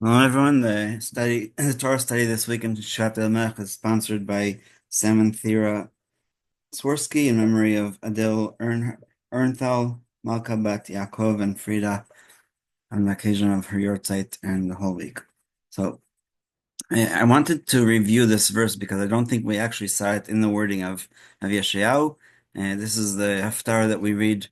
Hello, everyone. The Torah study this week in Shabbat Elimelech is sponsored by Sam and Thera Swirsky in memory of Adil Ernthal, Malka Bat Yaakov, and Frida on the occasion of her Yortzeit and the whole week. So I wanted to review this verse because I don't think we actually saw it in the wording of Yeshayahu. This is the Haftarah that we read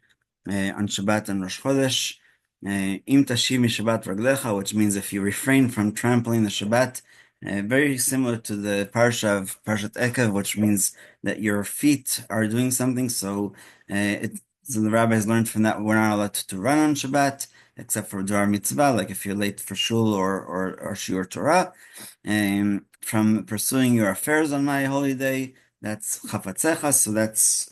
on Shabbat and Rosh Chodesh. Im tashiv Shabbat raglecha, which means if you refrain from trampling the Shabbat, very similar to the parsha of Parshat Ekev, which means that your feet are doing something. So the rabbis learned from that we're not allowed to run on Shabbat, except for Dvar Mitzvah, like if you're late for shul or shiur Torah. From pursuing your affairs on my holy day, that's chafatzecha.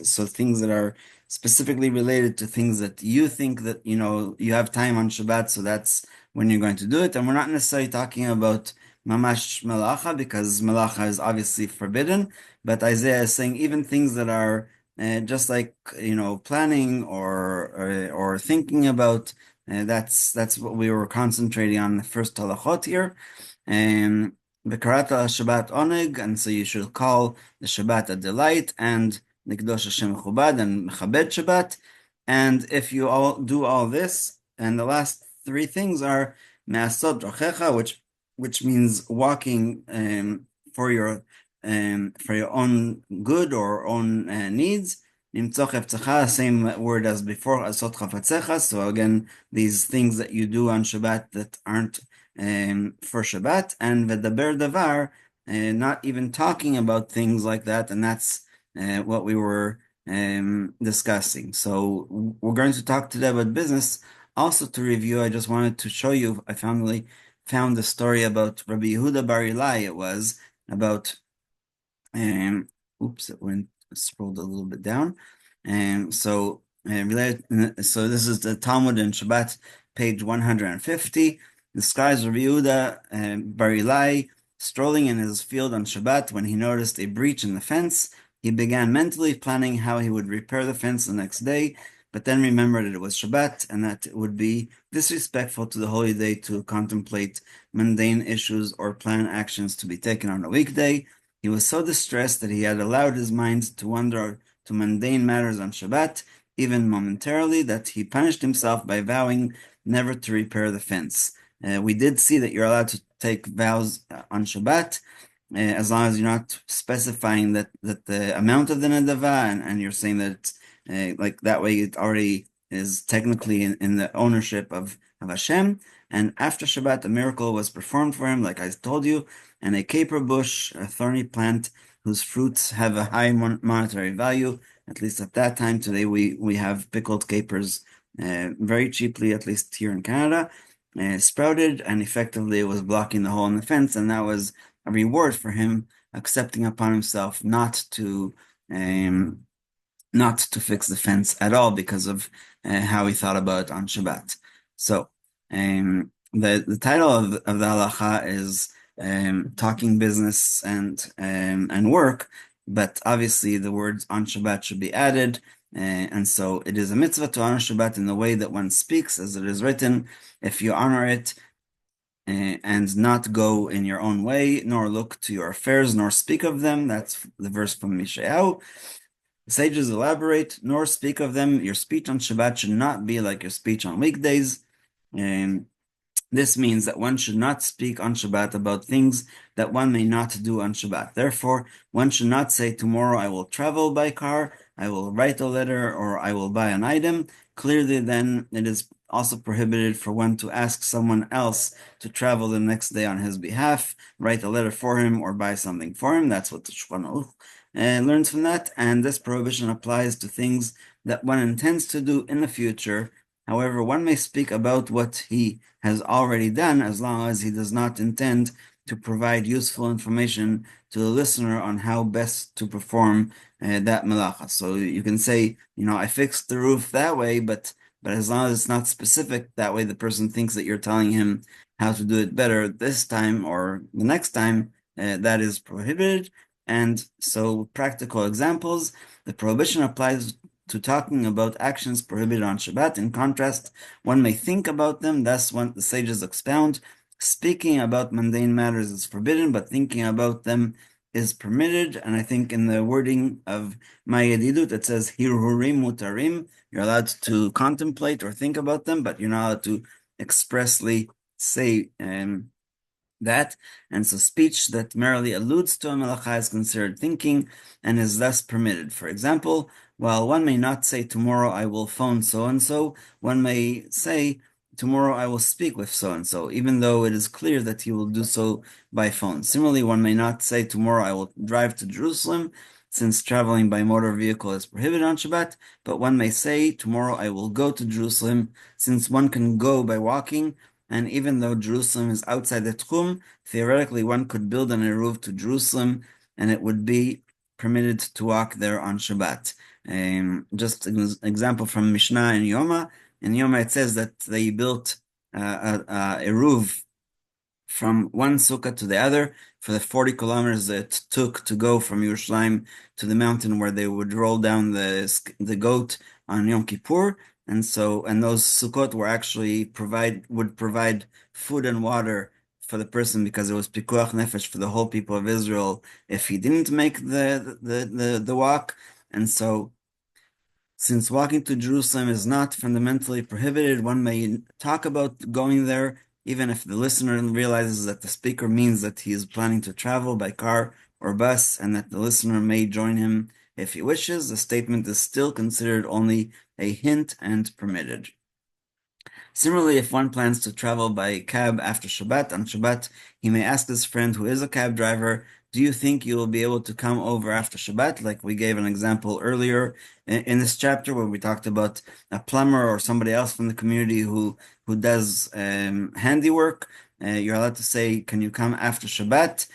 So things that are specifically related to things that you think that you have time on Shabbat, so that's when you're going to do it. And we're not necessarily talking about mamash melacha because melacha is obviously forbidden, but Isaiah is saying even things that are just like planning or thinking about. That's what we were concentrating on the first halachot here. Um, Bekarata Shabbat Oneg, and so you should call the Shabbat a delight and Nikdosh Hashem Chubad and Mechabed Shabbat. And if you all do all this, and the last three things are Me'asot Drochecha, which means walking for your own good or own needs. Nimtzoch Eftecha, same word as before, Asot Chafatzecha. So again, these things that you do on Shabbat that aren't for Shabbat, and Vedaber Davar, not even talking about things like that, and that's what we were discussing. So we're going to talk today about business. Also to review, I just wanted to show you, I found the story about Rabbi Yehuda Bar Ilai. It was about, um, oops, it went scrolled a little bit down. So this is the Talmud in Shabbat, page 150. Describes Rabbi Yehuda Bar Ilai strolling in his field on Shabbat when he noticed a breach in the fence. He began mentally planning how he would repair the fence the next day, but then remembered that it was Shabbat and that it would be disrespectful to the holy day to contemplate mundane issues or plan actions to be taken on a weekday. He was so distressed that he had allowed his mind to wander to mundane matters on Shabbat, even momentarily, that he punished himself by vowing never to repair the fence. We did see that you're allowed to take vows on Shabbat, as long as you're not specifying that the amount of the nedava, and you're saying that like that way it already is technically in the ownership of Hashem. And after Shabbat, a miracle was performed for him, like I told you, and a caper bush, a thorny plant whose fruits have a high monetary value. At least at that time, today we have pickled capers very cheaply, at least here in Canada. Sprouted, and effectively it was blocking the hole in the fence, and that was a reward for him accepting upon himself um, not to fix the fence at all because of how he thought about it on Shabbat. So the title of the halacha is talking business and work, but obviously the words on Shabbat should be added. And so it is a mitzvah to honor Shabbat in the way that one speaks, as it is written, if you honor it and not go in your own way, nor look to your affairs, nor speak of them. That's the verse from Mishael. The sages elaborate, nor speak of them. Your speech on Shabbat should not be like your speech on weekdays. And this means that one should not speak on Shabbat about things that one may not do on Shabbat. Therefore, one should not say, tomorrow I will travel by car, I will write a letter, or I will buy an item. Clearly, then, it is also prohibited for one to ask someone else to travel the next day on his behalf, write a letter for him, or buy something for him. That's what the Shulchan Aruch learns from that. And this prohibition applies to things that one intends to do in the future. However, one may speak about what he has already done as long as he does not intend to provide useful information to the listener on how best to perform that melacha. So you can say, I fixed the roof that way, but as long as it's not specific, that way the person thinks that you're telling him how to do it better this time or the next time, that is prohibited. And so practical examples, the prohibition applies to talking about actions prohibited on Shabbat. In contrast, one may think about them, thus the sages expound Speaking about mundane matters is forbidden, but thinking about them is permitted. And I think in the wording of my Yedidut, it says hirhurim mutarim. You're allowed to contemplate or think about them, but you're not allowed to expressly say that, and so speech that merely alludes to a melacha is considered thinking and is thus permitted. For example, while one may not say tomorrow I will phone so and so, one may say tomorrow I will speak with so and so, even though it is clear that he will do so by phone. Similarly, one may not say tomorrow I will drive to Jerusalem, since traveling by motor vehicle is prohibited on Shabbat, but one may say tomorrow I will go to Jerusalem, since one can go by walking. And even though Jerusalem is outside the Tchum, theoretically one could build an eruv to Jerusalem, and it would be permitted to walk there on Shabbat. Just an example from Mishnah in Yoma. In Yoma it says that they built a eruv from one sukkah to the other for the 40 kilometers it took to go from Yerushalayim to the mountain where they would roll down the goat on Yom Kippur. And those sukkot were actually would provide food and water for the person, because it was pikuach nefesh for the whole people of Israel if he didn't make the walk. And so, since walking to Jerusalem is not fundamentally prohibited, one may talk about going there, even if the listener realizes that the speaker means that he is planning to travel by car or bus, and that the listener may join him if he wishes. The statement is still considered only a hint and permitted. Similarly, if one plans to travel by cab after Shabbat, on Shabbat, he may ask his friend who is a cab driver, do you think you will be able to come over after Shabbat? Like we gave an example earlier in this chapter where we talked about a plumber or somebody else from the community who does handiwork. You're allowed to say, can you come after Shabbat?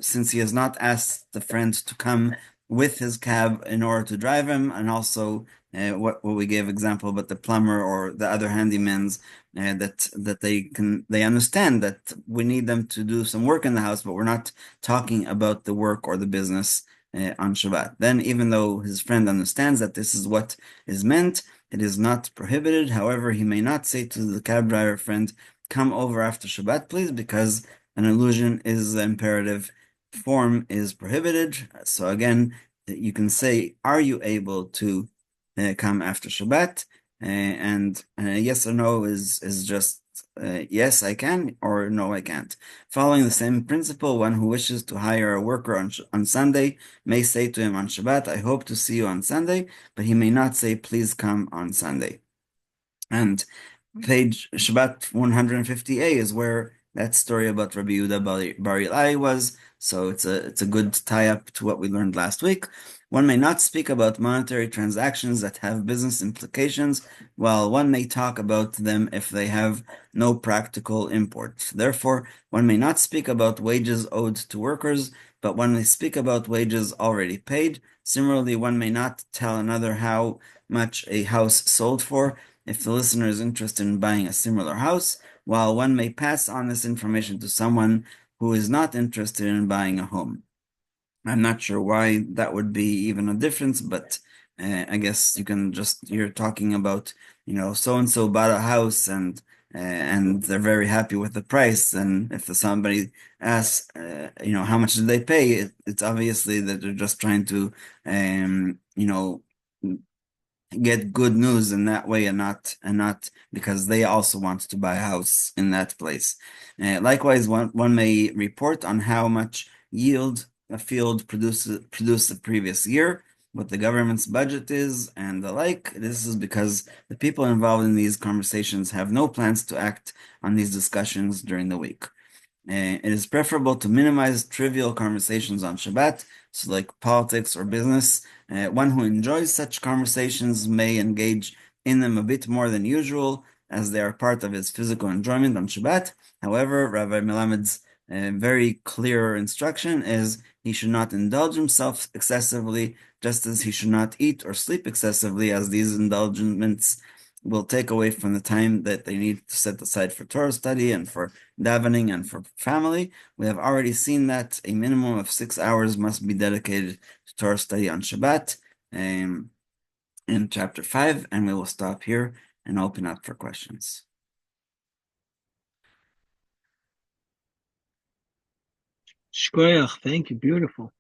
Since he has not asked the friend to come with his cab in order to drive him, and also what we gave example about the plumber or the other handymans, that they understand that we need them to do some work in the house, but we're not talking about the work or the business on Shabbat. Then, even though his friend understands that this is what is meant, it is not prohibited. However, he may not say to the cab driver friend, come over after Shabbat, please, because an allusion is the imperative form is prohibited. So again, you can say, are you able to come after Shabbat? And yes or no is just yes, I can, or no, I can't. Following the same principle, one who wishes to hire a worker on Sunday may say to him on Shabbat, I hope to see you on Sunday, but he may not say, please come on Sunday. And page Shabbat 150a is where that story about Rabbi Yehuda Bar Ilai was. So it's a good tie-up to what we learned last week. One may not speak about monetary transactions that have business implications, while one may talk about them if they have no practical import. Therefore, one may not speak about wages owed to workers, but one may speak about wages already paid. Similarly, one may not tell another how much a house sold for if the listener is interested in buying a similar house, while one may pass on this information to someone who is not interested in buying a home. I'm not sure why that would be even a difference, but I guess you're talking about, so and so bought a house and they're very happy with the price. And if somebody asks, how much did they pay? It's obviously that they're just trying to, get good news in that way, and not because they also want to buy a house in that place. Likewise, one may report on how much yield a field produced the previous year, what the government's budget is, and the like. This is because the people involved in these conversations have no plans to act on these discussions during the week. It is preferable to minimize trivial conversations on Shabbat, so like politics or business. One who enjoys such conversations may engage in them a bit more than usual, as they are part of his physical enjoyment on Shabbat. However, Rabbi Melamed's very clear instruction is he should not indulge himself excessively, just as he should not eat or sleep excessively, as these indulgements will take away from the time that they need to set aside for Torah study and for davening and for family. We have already seen that a minimum of 6 hours must be dedicated to Torah study on Shabbat in chapter 5, and we will stop here and open up for questions. Shkoyach, thank you. Beautiful.